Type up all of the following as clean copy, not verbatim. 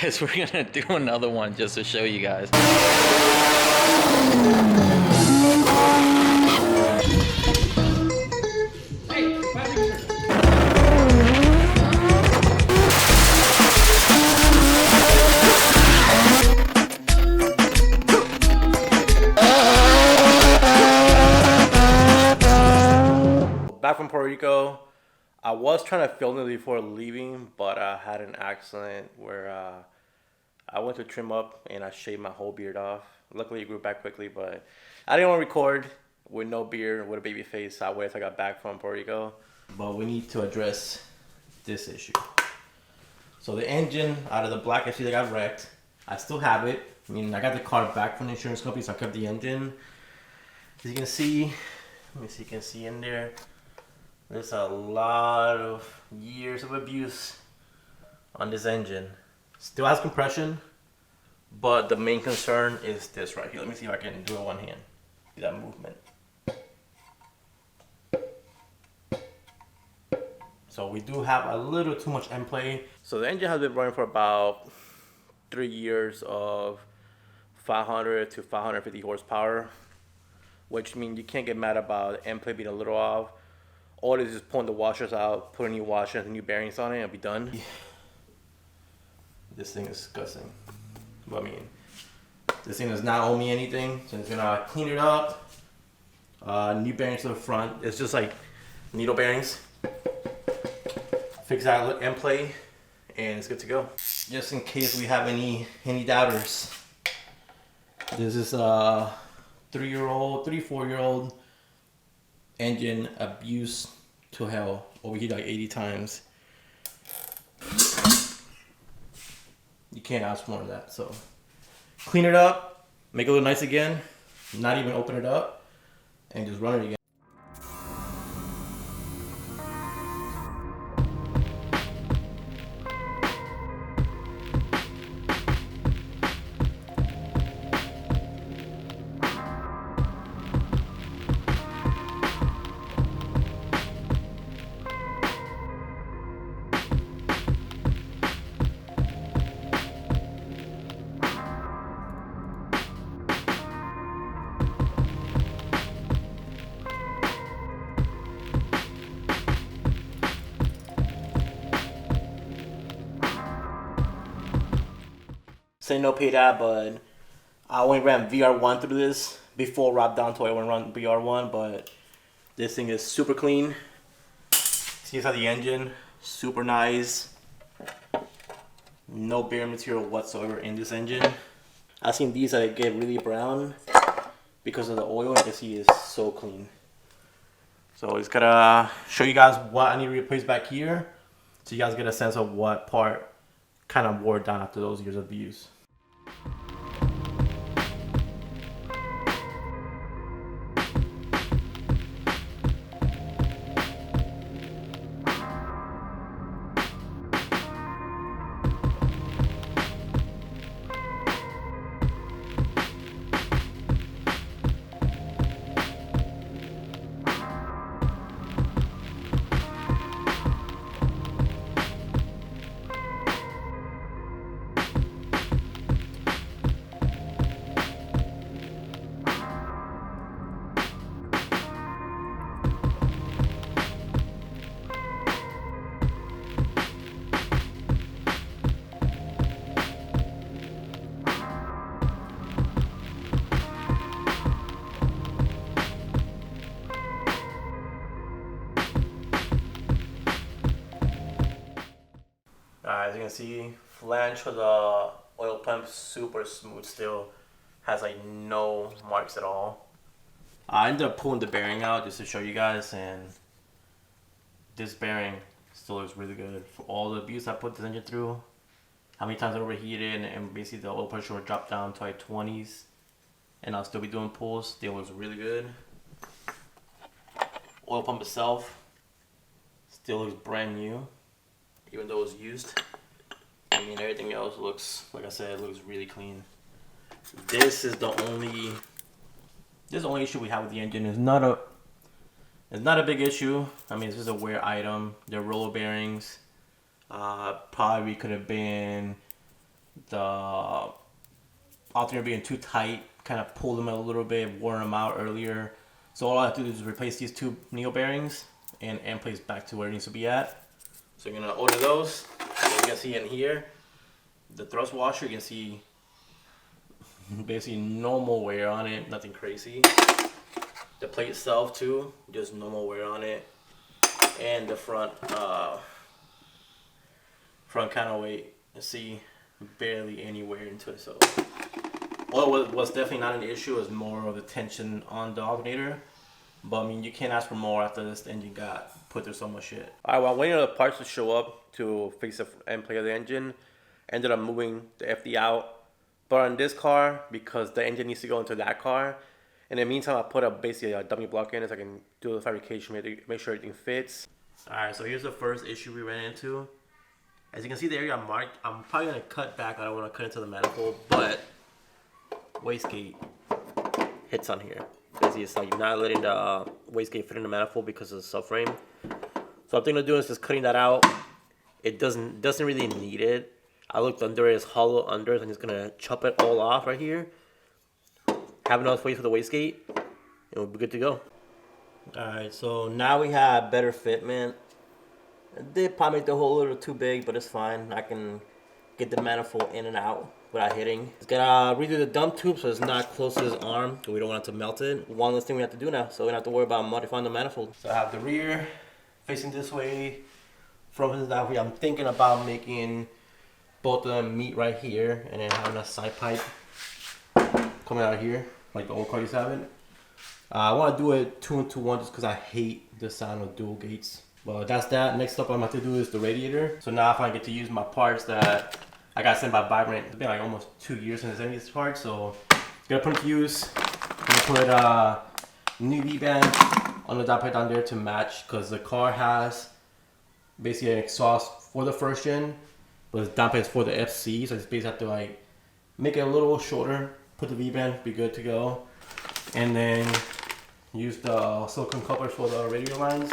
guess we're gonna do another one just to show you guys. Back from Puerto Rico. I was trying to film it before leaving, but I had an accident where I went to trim up and I shaved my whole beard off. Luckily, it grew back quickly, but I didn't want to record with no beard, with a baby face. I waited till I got back from Puerto Rico. But we need to address this issue. So the engine out of the black SUV that got wrecked, I still have it. I mean, I got the car back from the insurance company, so I kept the engine. As you can see, let me see if you can see in there. There's a lot of years of abuse on this engine. Still has compression, but the main concern is this right here. Let me see if I can do it one hand. See that movement. So we do have a little too much end play. So the engine has been running for about 3 years of 500 to 550 horsepower, which means you can't get mad about the end play being a little off. All it is just pulling the washers out, putting new washers and new bearings on it, and it'll be done. This thing is disgusting. But I mean, this thing does not owe me anything. So I'm just gonna clean it up. New bearings to the front. It's just like needle bearings. Fix that end play, and it's good to go. Just in case we have any doubters. This is a 4-year-old engine abuse to hell. Overheat like 80 times. You can't ask more than that. So clean it up, make it look nice again, not even open it up, and just run it again. Say no pay that, but I only ran VR1 through this before Rob Danto. I went run VR1, but this thing is super clean. See inside the engine, super nice. No bearing material whatsoever in this engine. I've seen these that get really brown because of the oil. You can see it's so clean. So it's gonna show you guys what I need to replace back here, so you guys get a sense of what part kind of wore down after those years of use. As you can see, flange for the oil pump super smooth still, has like no marks at all. I ended up pulling the bearing out just to show you guys, and this bearing still looks really good. For all the abuse I put this engine through, how many times I overheated, and basically the oil pressure would drop down to like 20s, and I'll still be doing pulls. Still looks really good. Oil pump itself still looks brand new, even though it's used. I mean, everything else looks, like I said, it looks really clean. This is the only issue we have with the engine. It's not a big issue. I mean, it's just a wear item. They're roller bearings. Probably could have been the alternator being too tight, kind of pulled them a little bit, wore them out earlier. So all I have to do is replace these two needle bearings and end place back to where it needs to be at. So you're gonna order those. So you can see in here, the thrust washer, you can see basically normal wear on it, nothing crazy. The plate itself too, just normal wear on it. And the front counterweight, you see barely any wear into it. So what's definitely not an issue is more of the tension on the alternator. But I mean, you can't ask for more after this engine got put through so much shit. Alright, well, I'm waiting on the parts to show up to fix the end plate of the engine. Ended up moving the FD out. But on this car, because the engine needs to go into that car, in the meantime, I put basically a dummy block in it so I can do the fabrication, make sure everything fits. Alright, so here's the first issue we ran into. As you can see the area I marked, I'm probably going to cut back. I don't want to cut into the manifold, but wastegate hits on here. Basically, it's like not letting the wastegate fit in the manifold because of the subframe. So I'm thinking of doing is just cutting that out. It doesn't really need it. I looked under it, it's hollow under, so I'm just going to chop it all off right here. Have enough space for the wastegate, and we'll be good to go. Alright, so now we have better fitment. It did probably make the hole a little too big, but it's fine. I can get the manifold in and out without hitting. It's gotta redo the dump tube so it's not close to his arm, so we don't want it to melt it. One less thing we have to do now, so we don't have to worry about modifying the manifold. So I have the rear facing this way, front facing that way. I'm thinking about making both of them meet right here, and then having a side pipe coming out here, like the old car used to have it. I want to do it 2-into-1 just because I hate the sound of dual gates. But that's that. Next up I'm about to do is the radiator. So now if I get to use my parts that I got sent by Vibrant, it's been like almost 2 years since I sent these parts, so gonna put them to use. Gonna put a new V-band on the downpipe down there to match, because the car has basically an exhaust for the first gen, but the downpipe is for the FC, so I just basically have to like make it a little shorter, put the V-band, be good to go, and then use the silicone couplers for the radiator lines.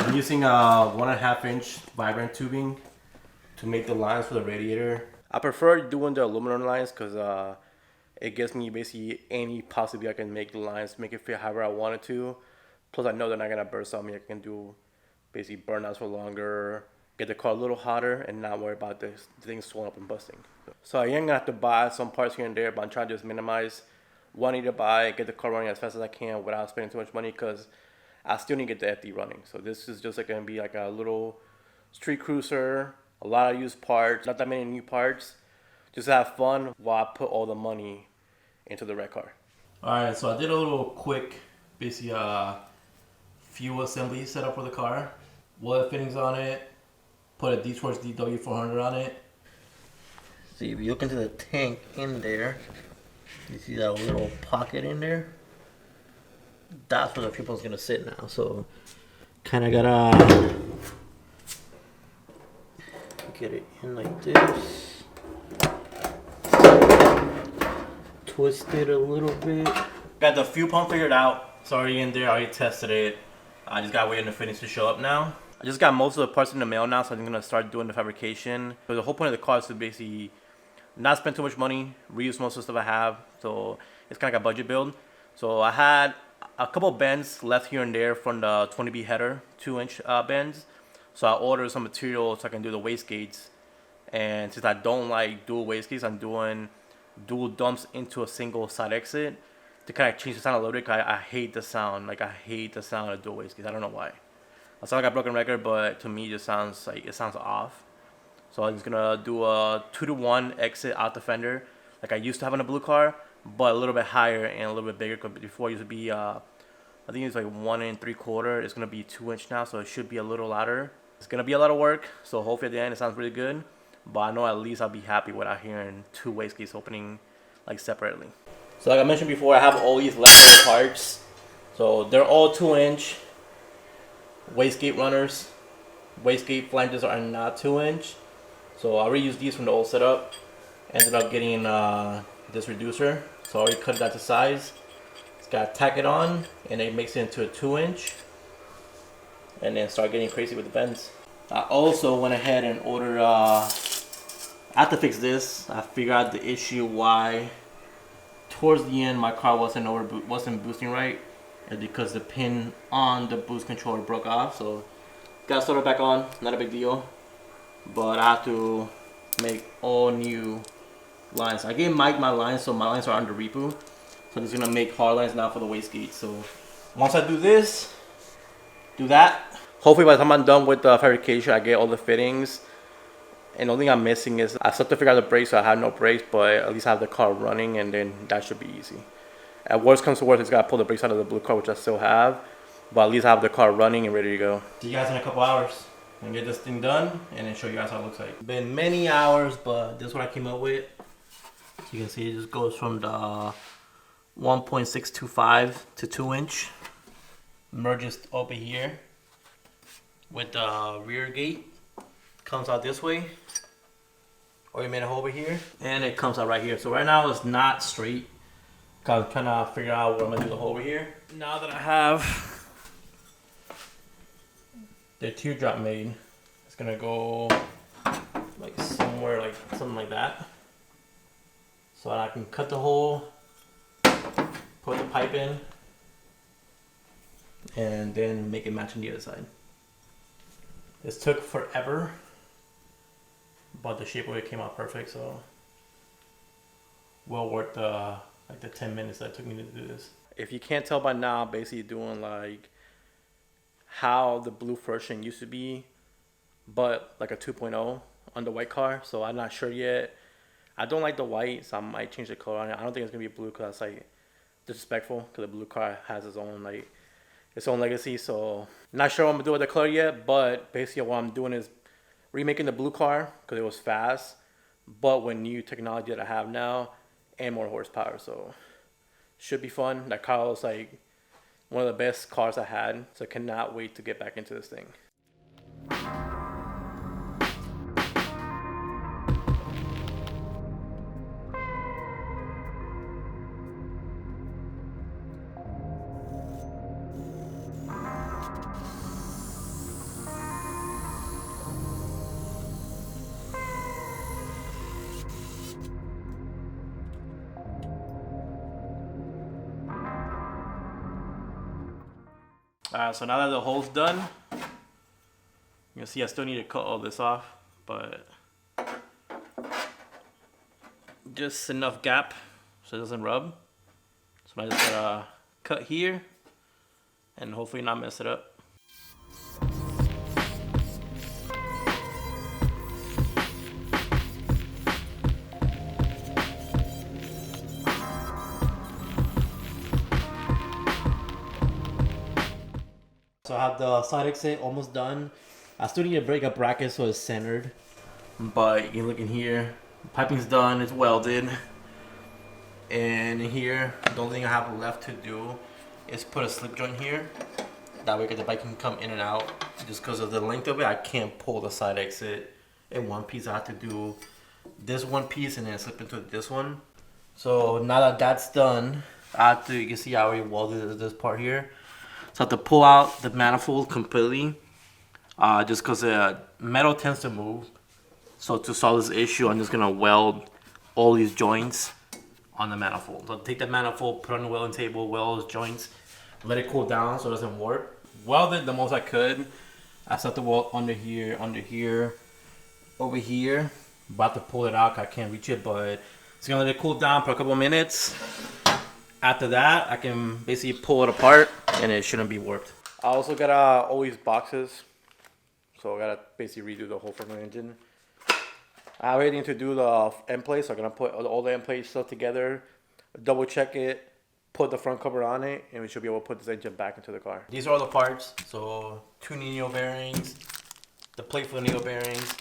I'm using a 1.5 inch Vibrant tubing to make the lines for the radiator. I prefer doing the aluminum lines because it gives me basically any possibility I can make the lines, make it fit however I want it to. Plus I know they're not gonna burst on me. I can do basically burnouts for longer, get the car a little hotter, and not worry about the things swelling up and busting. So I am gonna have to buy some parts here and there, but I'm trying to just minimize what I need to buy, get the car running as fast as I can without spending too much money, because I still need to get the FD running. So this is just like gonna be like a little street cruiser, a lot of used parts, not that many new parts, just to have fun while I put all the money into the red car. Alright, so I did a little quick, basically fuel assembly setup for the car. Wallet fittings on it, put a D-Torch DW400 on it. See, if you look into the tank in there, you see that little pocket in there? That's where the fuel is gonna sit now. So, kind of gotta get it in like this, twist it a little bit. Got the fuel pump figured out. It's already in there. I already tested it. I just gotta wait on the fittings to show up now. I just got most of the parts in the mail now, so I'm gonna start doing the fabrication. But the whole point of the car is to basically not spend too much money, reuse most of the stuff I have. So it's kind of like a budget build. So I had a couple bends left here and there from the 20B header, 2-inch bends. So I ordered some material so I can do the wastegates. And since I don't like dual wastegates, I'm doing dual dumps into a single side exit to kind of change the sound a little bit. I hate the sound. Like, I hate the sound of dual wastegates. I don't know why. I sound like a broken record, but to me it just sounds like it sounds off. So I'm just gonna do a 2-to-1 exit out the fender, like I used to have on a blue car, but a little bit higher and a little bit bigger. Cause before it used to be, I think it's like 1 3/4. It's gonna be 2-inch now, so it should be a little louder. It's gonna be a lot of work, so hopefully at the end it sounds really good. But I know at least I'll be happy without hearing two wastegates opening like separately. So like I mentioned before, I have all these leftover parts. So they're all 2-inch wastegate runners. Wastegate flanges are not 2-inch. So I reused these from the old setup. Ended up getting this reducer. So I already cut that to size. Just gotta tack it on and it makes it into a 2-inch. And then start getting crazy with the bends. I also went ahead and ordered I have to fix this. I figured out the issue why towards the end my car wasn't boosting right, and because the pin on the boost controller broke off. So gotta solder it back on. Not a big deal, but I have to make all new lines. I gave Mike my lines, so my lines are under repo. So I'm just gonna make hard lines now for the wastegate. So once I do this, do that. Hopefully by the time I'm done with the fabrication, I get all the fittings. And the only thing I'm missing is I still have to figure out the brakes, so I have no brakes, but at least I have the car running, and then that should be easy. At worst comes to worst, it's gotta pull the brakes out of the blue car, which I still have, but at least I have the car running and ready to go. See you guys in a couple hours. I'm gonna get this thing done and then show you guys how it looks like. Been many hours, but this is what I came up with. So you can see it just goes from the 1.625 to 2 inch. Merges over here with the rear gate. Comes out this way, or you made a hole over here, and it comes out right here. So right now it's not straight, cause I'm trying to figure out where I'm gonna do the hole over here. Now that I have the teardrop made, it's gonna go like somewhere, like something like that, so I can cut the hole, put the pipe in, and then make it match on the other side. This took forever, but the shape of it came out perfect, so well worth the 10 minutes that it took me to do this. If you can't tell by now, I'm basically doing like how the blue version used to be, but like a 2.0 on the white car. So I'm not sure yet. I don't like the white, so I might change the color on it. I don't think it's gonna be blue because that's like disrespectful, because the blue car has its own legacy. So not sure what I'm gonna do with the color yet, but basically what I'm doing is remaking the blue car because it was fast, but with new technology that I have now and more horsepower. So should be fun. That car was like one of the best cars I had, so I cannot wait to get back into this thing. So now that the hole's done, you can see I still need to cut all this off, but just enough gap so it doesn't rub. So I just gotta cut here and hopefully not mess it up. So I have the side exit almost done. I still need to break a bracket so it's centered. But you can look in here, piping's done, it's welded. And in here, the only thing I have left to do is put a slip joint here. That way the bike can come in and out. Just because of the length of it, I can't pull the side exit in one piece. I have to do this one piece and then slip into this one. So now that that's done, you can see I already welded this part here. So I have to pull out the manifold completely, just because the metal tends to move. So to solve this issue, I'm just gonna weld all these joints on the manifold. So take the manifold, put it on the welding table, weld those joints, let it cool down so it doesn't warp. Weld it the most I could. I set the weld under here, over here. About to pull it out, I can't reach it, but it's gonna let it cool down for a couple minutes. After that, I can basically pull it apart and it shouldn't be warped. I also gotta always boxes, so I gotta basically redo the whole front engine. I have everything to do the end plate, so I'm gonna put all the end plate stuff together, double check it, put the front cover on it, and we should be able to put this engine back into the car. These are all the parts. So 2 neo bearings, the plate for the neo bearings,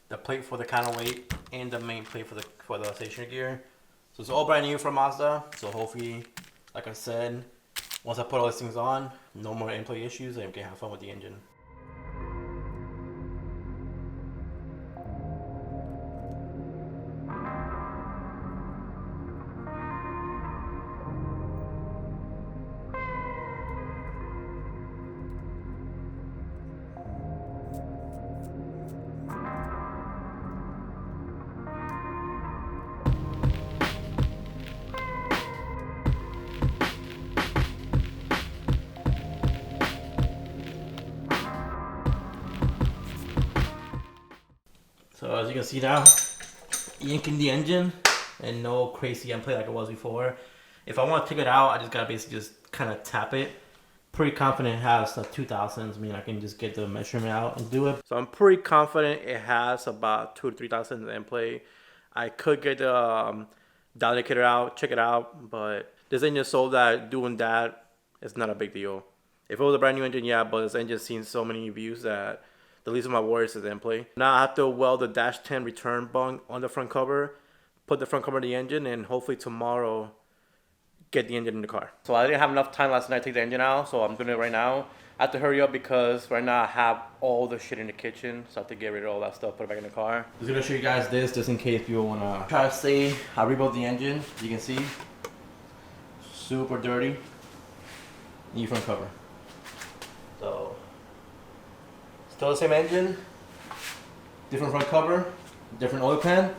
the plate for the counterweight, and the main plate for the stationary gear. So it's all brand new from Mazda. So hopefully, like I said, once I put all these things on, no more end plate issues, and we can have fun with the engine. So as you can see now, yanking the engine and no crazy end plate like it was before. If I want to take it out, I just gotta basically just kind of tap it. Pretty confident it has the 2000s. I mean, I can just get the measurement out and do it. So I'm pretty confident it has about 2 to 3000 end plate. I could get the dial indicator out, check it out, but this engine sold that doing that is not a big deal. If it was a brand new engine, yeah, but this engine's seen so many reviews that the least of my worries is end plate. Now I have to weld the dash 10 return bung on the front cover, put the front cover in the engine, and hopefully tomorrow get the engine in the car. So I didn't have enough time last night to take the engine out, so I'm doing it right now. I have to hurry up because right now I have all the shit in the kitchen, so I have to get rid of all that stuff, put it back in the car. I'm just gonna show you guys this just in case people wanna try to see. I rebuilt the engine. You can see, super dirty. New front cover. So still the same engine, different front cover, different oil pan,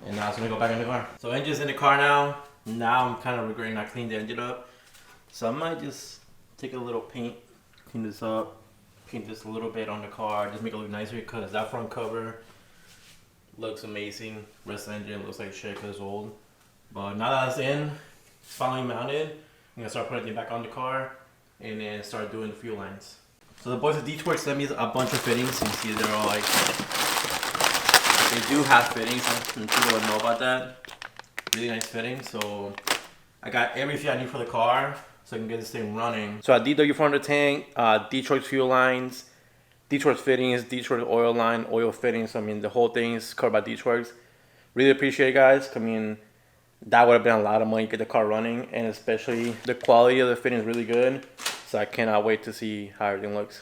and now it's gonna go back in the car. So engine's in the car now. Now I'm kind of regretting not cleaning the engine up. So I might just take a little paint, clean this up, paint this a little bit on the car, just make it look nicer because that front cover looks amazing. Rest of the engine looks like shit because it's old. But now that it's in, it's finally mounted, I'm gonna start putting it back on the car and then start doing the fuel lines. So the boys at Detroit sent me a bunch of fittings. You can see they're all like, they do have fittings, and people don't know about that. Really nice fitting. So I got everything I need for the car so I can get this thing running. So I DW front of the tank, Detroit's fuel lines, Detroit's fittings, Detroit's oil line, oil fittings. I mean, the whole thing is covered by Detroit's. Really appreciate it, guys. I mean, that would have been a lot of money to get the car running, and especially the quality of the fitting is really good. So I cannot wait to see how everything looks.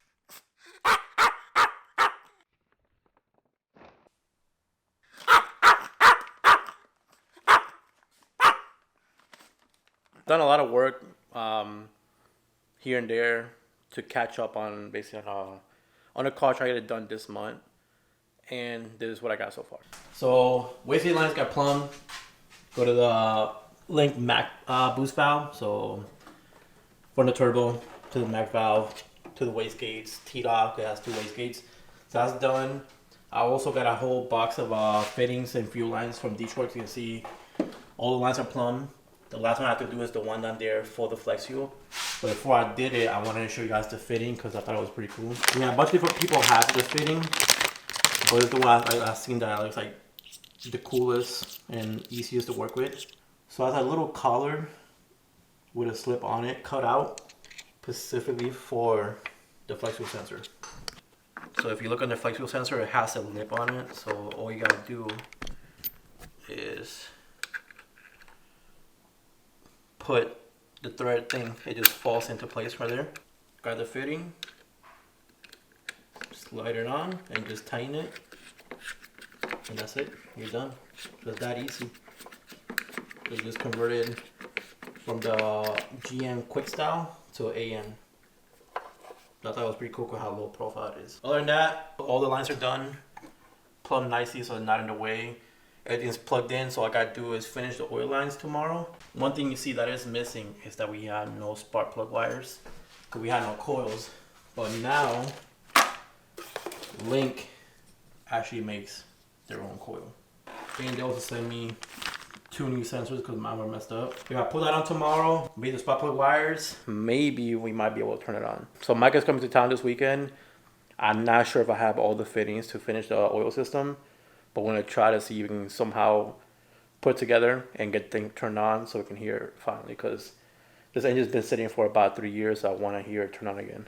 Done a lot of work here and there to catch up on basically on the car, try to get it done this month, and this is what I got so far. So wastegate lines got plumbed. Go to the link Mac boost valve. So from the turbo to the Mac valve to the wastegates, T-Dock, it has 2 wastegates. So that's done. I also got a whole box of fittings and fuel lines from Detroit. You can see all the lines are plumbed. The last one I have to do is the one down there for the flex fuel. But before I did it, I wanted to show you guys the fitting because I thought it was pretty cool. Yeah, a bunch of different people have this fitting, but it's the one I've seen that looks like the coolest and easiest to work with. So I have a little collar with a slip on it cut out specifically for the flex fuel sensor. So if you look on the flex fuel sensor, it has a lip on it. So all you gotta do is put the thread thing, it just falls into place right there. Grab the fitting, slide it on, and just tighten it. And that's it, you're done. It's that easy. It just converted from the GM quick style to AM. I thought it was pretty cool how low profile it is. Other than that, all the lines are done, plumbed nicely so they're not in the way. Everything's plugged in, so all I gotta do is finish the oil lines tomorrow. One thing you see that is missing is that we have no spark plug wires, because we had no coils. But now, Link actually makes their own coil. And they also sent me 2 new sensors because mine were messed up. We gotta put that on tomorrow, make the spark plug wires. Maybe we might be able to turn it on. So Mike is coming to town this weekend. I'm not sure if I have all the fittings to finish the oil system, but we're gonna try to see if we can somehow put it together and get things turned on so we can hear it finally, because this engine's been sitting for about 3 years, so I want to hear it turn on again.